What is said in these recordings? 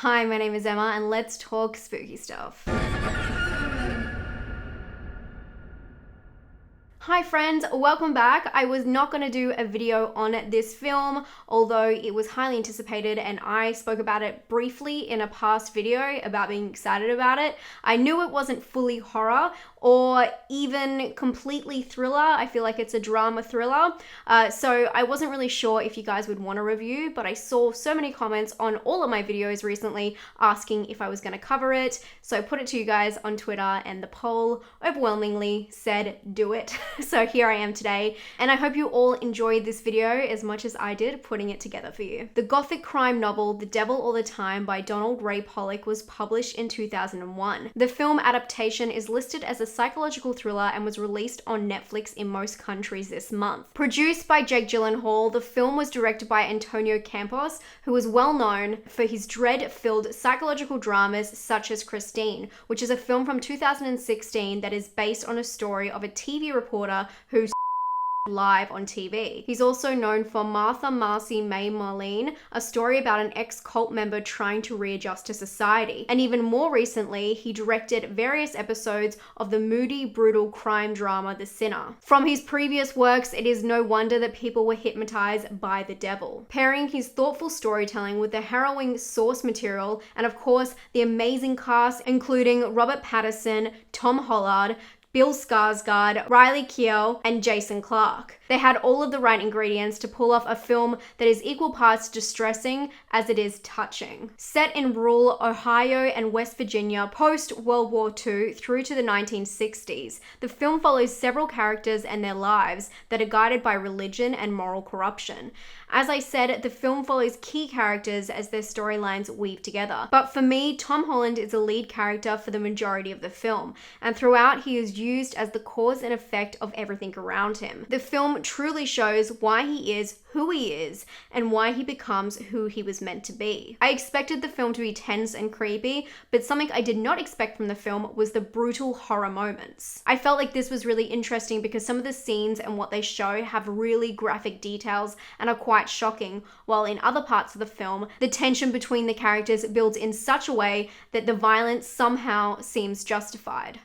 Hi, my name is Emma and let's talk spooky stuff. Hi friends, welcome back. I was not going to do a video on this film, although it was highly anticipated and I spoke about it briefly in a past video about being excited about it. I knew it wasn't fully horror or even completely thriller. I feel like it's a drama thriller. So I wasn't really sure if you guys would want a review, but I saw so many comments on all of my videos recently asking if I was going to cover it. So I put it to you guys on Twitter and the poll overwhelmingly said do it. So here I am today, and I hope you all enjoyed this video as much as I did putting it together for you. The gothic crime novel The Devil All the Time by Donald Ray Pollock was published in 2001. The film adaptation is listed as a psychological thriller and was released on Netflix in most countries this month. Produced by Jake Gyllenhaal, the film was directed by Antonio Campos, who is well known for his dread-filled psychological dramas such as Christine, which is a film from 2016 that is based on a story of a TV reporter who live on TV. He's also known for Marcy, Marlene, a story about an ex-cult member trying to readjust to society. And even more recently, he directed various episodes of the moody, brutal crime drama The Sinner. From his previous works, it is no wonder that people were hypnotized by the devil. Pairing his thoughtful storytelling with the harrowing source material, and of course, the amazing cast, including Robert Pattinson, Tom Holland, Bill Skarsgård, Riley Keough, and Jason Clarke. They had all of the right ingredients to pull off a film that is equal parts distressing as it is touching. Set in rural Ohio and West Virginia post-World War II through to the 1960s, the film follows several characters and their lives that are guided by religion and moral corruption. As I said, the film follows key characters as their storylines weave together. But for me, Tom Holland is a lead character for the majority of the film, and throughout he is used as the cause and effect of everything around him. The film truly shows why he is who he is and why he becomes who he was meant to be. I expected the film to be tense and creepy, but something I did not expect from the film was the brutal horror moments. I felt like this was really interesting because some of the scenes and what they show have really graphic details and are quite shocking, while in other parts of the film, the tension between the characters builds in such a way that the violence somehow seems justified.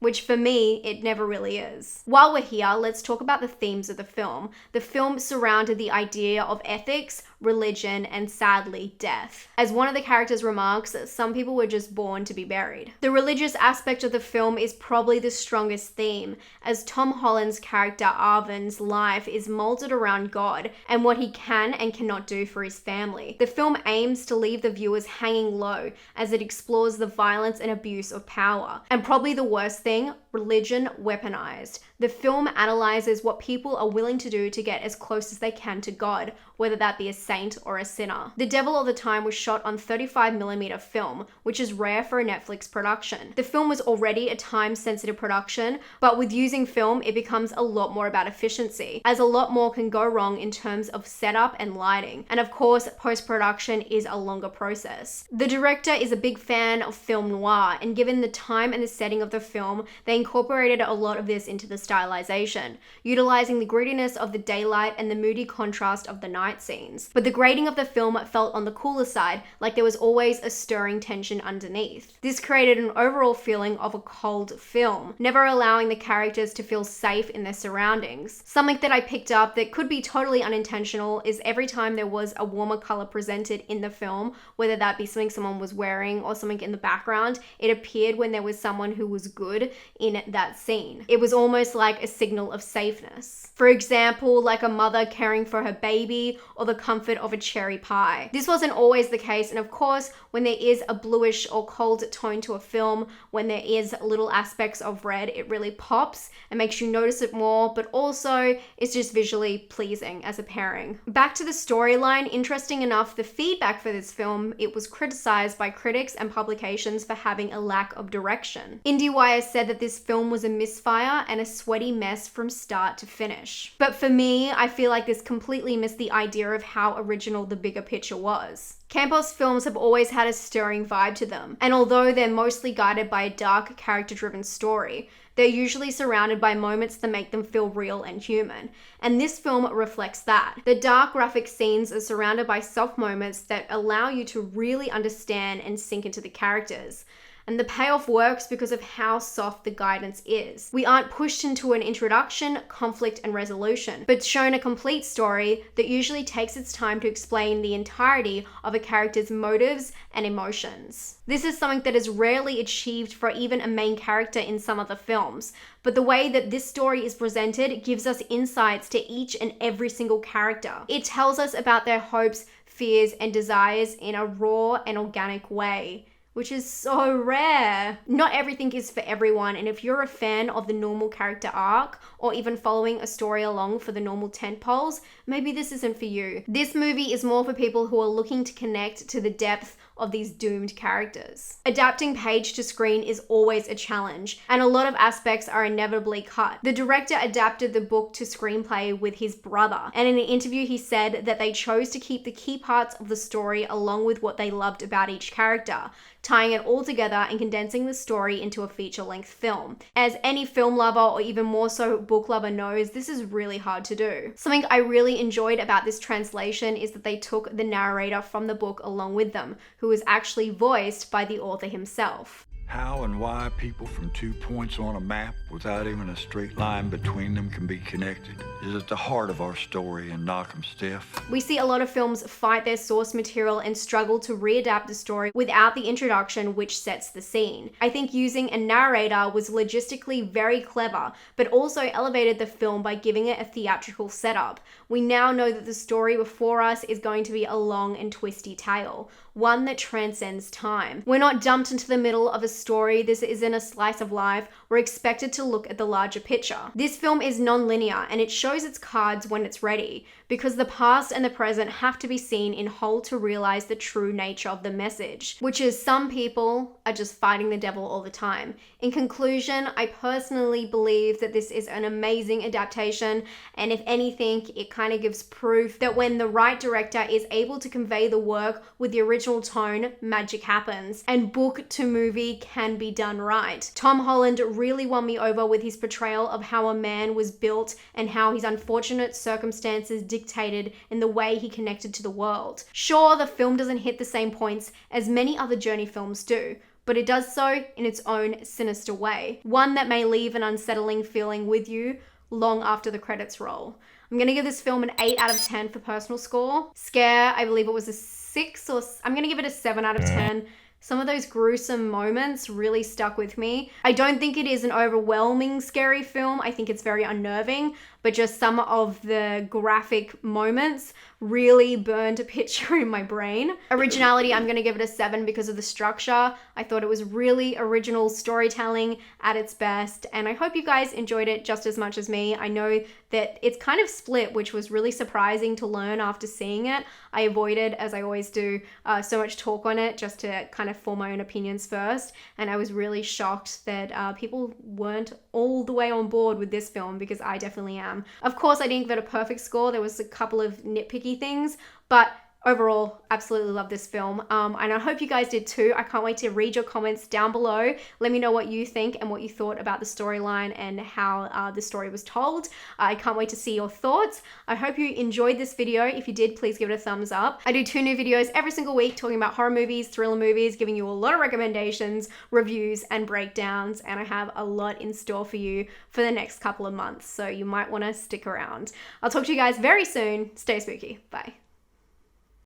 Which for me, it never really is. While we're here, let's talk about the themes of the film. The film surrounded the idea of ethics, religion, and sadly, death. As one of the characters remarks, some people were just born to be buried. The religious aspect of the film is probably the strongest theme, as Tom Holland's character Arvin's life is molded around God and what he can and cannot do for his family. The film aims to leave the viewers hanging low as it explores the violence and abuse of power. And probably the worst thing, religion weaponized. The film analyzes what people are willing to do to get as close as they can to God, whether that be a saint or a sinner. The Devil All the Time was shot on 35mm film, which is rare for a Netflix production. The film was already a time-sensitive production, but with using film, it becomes a lot more about efficiency, as a lot more can go wrong in terms of setup and lighting. And of course, post-production is a longer process. The director is a big fan of film noir, and given the time and the setting of the film, they incorporated a lot of this into the stylization, utilizing the grittiness of the daylight and the moody contrast of the night scenes. But the grading of the film felt on the cooler side, like there was always a stirring tension underneath. This created an overall feeling of a cold film, never allowing the characters to feel safe in their surroundings. Something that I picked up that could be totally unintentional is every time there was a warmer color presented in the film, whether that be something someone was wearing or something in the background, it appeared when there was someone who was good in that scene. It was almost like a signal of safeness. For example, like a mother caring for her baby or the comfort of a cherry pie. This wasn't always the case, and of course, when there is a bluish or cold tone to a film, when there is little aspects of red, it really pops and makes you notice it more, but also it's just visually pleasing as a pairing. Back to the storyline, interesting enough, the feedback for this film, it was criticized by critics and publications for having a lack of direction. IndieWire said that this film was a misfire and a sweaty mess from start to finish. But for me, I feel like this completely missed the idea idea of how original the bigger picture was. Campos films have always had a stirring vibe to them, and although they're mostly guided by a dark, character-driven story, they're usually surrounded by moments that make them feel real and human. And this film reflects that. The dark, graphic scenes are surrounded by soft moments that allow you to really understand and sink into the characters. And the payoff works because of how soft the guidance is. We aren't pushed into an introduction, conflict, and resolution, but shown a complete story that usually takes its time to explain the entirety of a character's motives and emotions. This is something that is rarely achieved for even a main character in some other films, but the way that this story is presented gives us insights to each and every single character. It tells us about their hopes, fears, and desires in a raw and organic way, which is so rare. Not everything is for everyone, and if you're a fan of the normal character arc, or even following a story along for the normal tentpoles, maybe this isn't for you. This movie is more for people who are looking to connect to the depth of these doomed characters. Adapting page to screen is always a challenge, and a lot of aspects are inevitably cut. The director adapted the book to screenplay with his brother, and in an interview he said that they chose to keep the key parts of the story along with what they loved about each character, tying it all together and condensing the story into a feature-length film. As any film lover, or even more so book lover, knows, this is really hard to do. Something I really enjoyed about this translation is that they took the narrator from the book along with them, who was actually voiced by the author himself. How and why people from 2 points on a map without even a straight line between them can be connected is at the heart of our story in Knock 'em Stiff. We see a lot of films fight their source material and struggle to readapt the story without the introduction which sets the scene. I think using a narrator was logistically very clever, but also elevated the film by giving it a theatrical setup. We now know that the story before us is going to be a long and twisty tale, one that transcends time. We're not dumped into the middle of a story. This isn't a slice of life. We're expected to look at the larger picture. This film is non-linear, and it shows its cards when it's ready, because the past and the present have to be seen in whole to realize the true nature of the message, which is some people are just fighting the devil all the time. In conclusion, I personally believe that this is an amazing adaptation, and if anything, it kind of gives proof that when the right director is able to convey the work with the original tone, magic happens, and book to movie can be done right. Tom Holland really won me over with his portrayal of how a man was built and how his unfortunate circumstances dictated in the way he connected to the world. Sure, the film doesn't hit the same points as many other Journey films do, but it does so in its own sinister way. One that may leave an unsettling feeling with you long after the credits roll. I'm gonna give this film an 8 out of 10 for personal score. Scare, I believe it was a 6, or I'm gonna give it a 7 out of 10. Some of those gruesome moments really stuck with me. I don't think it is an overwhelming scary film. I think it's very unnerving, but just some of the graphic moments really burned a picture in my brain. Originality, I'm gonna give it a 7 because of the structure. I thought it was really original storytelling at its best, and I hope you guys enjoyed it just as much as me. I know that it's kind of split, which was really surprising to learn after seeing it. I avoided, as I always do, so much talk on it just to kind of form my own opinions first, and I was really shocked that people weren't all the way on board with this film, because I definitely am. Of course, I didn't give it a perfect score. There was a couple of nitpicky things, but overall, absolutely love this film, and I hope you guys did too. I can't wait to read your comments down below. Let me know what you think and what you thought about the storyline and how the story was told. I can't wait to see your thoughts. I hope you enjoyed this video. If you did, please give it a thumbs up. I do 2 new videos every single week talking about horror movies, thriller movies, giving you a lot of recommendations, reviews, and breakdowns, and I have a lot in store for you for the next couple of months, so you might want to stick around. I'll talk to you guys very soon. Stay spooky. Bye.